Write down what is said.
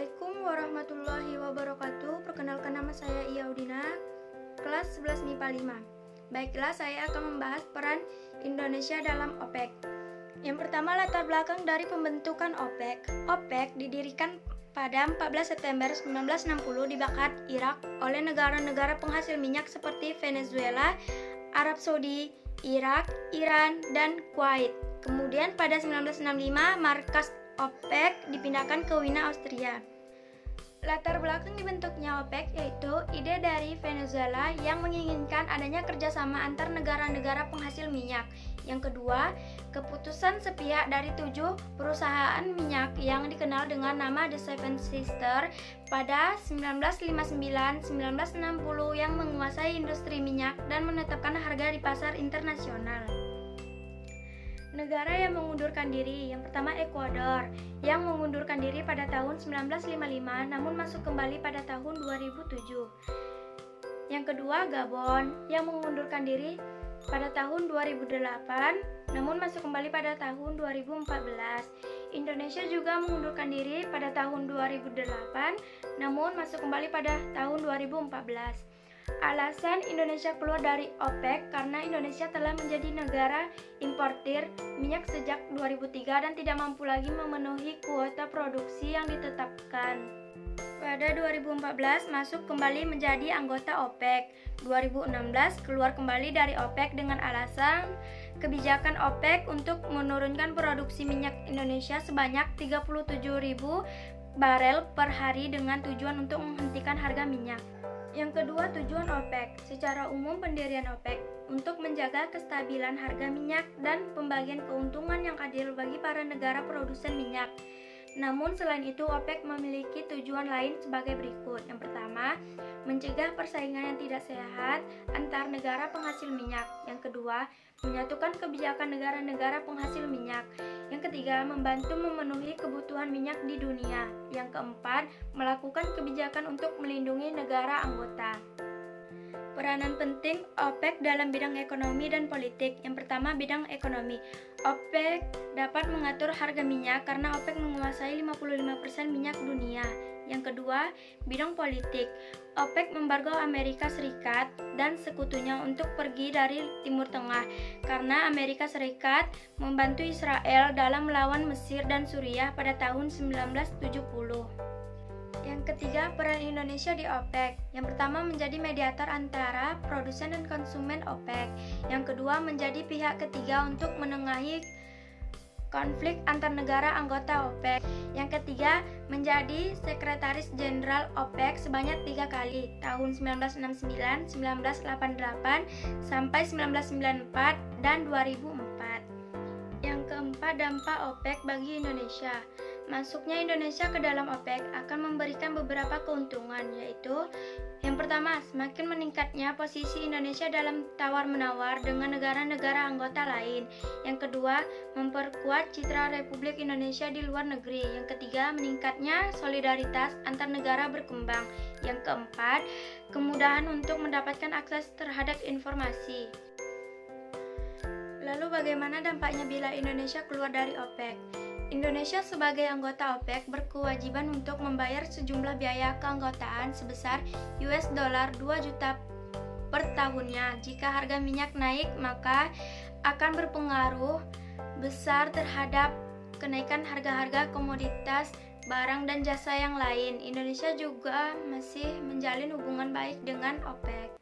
Assalamualaikum warahmatullahi wabarakatuh. Perkenalkan, nama saya Iaudina, kelas 11 MIPA 5. Baiklah, saya akan membahas peran Indonesia dalam OPEC. Yang pertama, latar belakang dari pembentukan OPEC. OPEC didirikan pada 14 September 1960 di Baghdad, Irak oleh negara-negara penghasil minyak seperti Venezuela, Arab Saudi, Irak, Iran, dan Kuwait. Kemudian pada 1965 markas OPEC dipindahkan ke Wina, Austria. Latar belakang dibentuknya OPEC yaitu ide dari Venezuela yang menginginkan adanya kerjasama antar negara-negara penghasil minyak. Yang kedua, keputusan sepihak dari 7 perusahaan minyak yang dikenal dengan nama The Seven Sisters pada 1959-1960 yang menguasai industri minyak dan menetapkan harga di pasar internasional. Negara yang mengundurkan diri, yang pertama Ekuador, yang mengundurkan diri pada tahun 1955 namun masuk kembali pada tahun 2007. Yang kedua Gabon, yang mengundurkan diri pada tahun 2008 namun masuk kembali pada tahun 2014. Indonesia juga mengundurkan diri pada tahun 2008 namun masuk kembali pada tahun 2014. Alasan Indonesia keluar dari OPEC karena Indonesia telah menjadi negara importir minyak sejak 2003 dan tidak mampu lagi memenuhi kuota produksi yang ditetapkan. Pada 2014 masuk kembali menjadi anggota OPEC. 2016 keluar kembali dari OPEC dengan alasan kebijakan OPEC untuk menurunkan produksi minyak Indonesia sebanyak 37.000 barel per hari dengan tujuan untuk menghentikan harga minyak. Yang kedua, tujuan OPEC. Secara umum pendirian OPEC untuk menjaga kestabilan harga minyak dan pembagian keuntungan yang adil bagi para negara produsen minyak. Namun selain itu OPEC memiliki tujuan lain sebagai berikut. Yang pertama, mencegah persaingan yang tidak sehat antar negara penghasil minyak. Yang kedua, menyatukan kebijakan negara-negara penghasil minyak. Yang ketiga, membantu memenuhi kebutuhan minyak di dunia. Yang keempat, melakukan kebijakan untuk melindungi negara anggota. Peranan penting OPEC dalam bidang ekonomi dan politik. Yang pertama, bidang ekonomi. OPEC dapat mengatur harga minyak karena OPEC menguasai 55% minyak dunia. Yang kedua, bidang politik. OPEC membargo Amerika Serikat dan sekutunya untuk pergi dari Timur Tengah karena Amerika Serikat membantu Israel dalam melawan Mesir dan Suriah pada tahun 1970. Yang ketiga, peran Indonesia di OPEC. Yang pertama, menjadi mediator antara produsen dan konsumen OPEC. Yang kedua, menjadi pihak ketiga untuk menengahi konflik antar negara anggota OPEC. Yang ketiga, menjadi sekretaris jenderal OPEC sebanyak 3 kali, tahun 1969, 1988, sampai 1994 dan 2004. Yang keempat, dampak OPEC bagi Indonesia. Masuknya Indonesia ke dalam OPEC akan memberikan beberapa keuntungan, yaitu yang pertama, semakin meningkatnya posisi Indonesia dalam tawar-menawar dengan negara-negara anggota lain. Yang kedua, memperkuat citra Republik Indonesia di luar negeri. Yang ketiga, meningkatnya solidaritas antar negara berkembang. Yang keempat, kemudahan untuk mendapatkan akses terhadap informasi. Lalu bagaimana dampaknya bila Indonesia keluar dari OPEC? Indonesia sebagai anggota OPEC berkewajiban untuk membayar sejumlah biaya keanggotaan sebesar $2 juta per tahunnya. Jika harga minyak naik, maka akan berpengaruh besar terhadap kenaikan harga-harga komoditas, barang dan jasa yang lain. Indonesia juga masih menjalin hubungan baik dengan OPEC.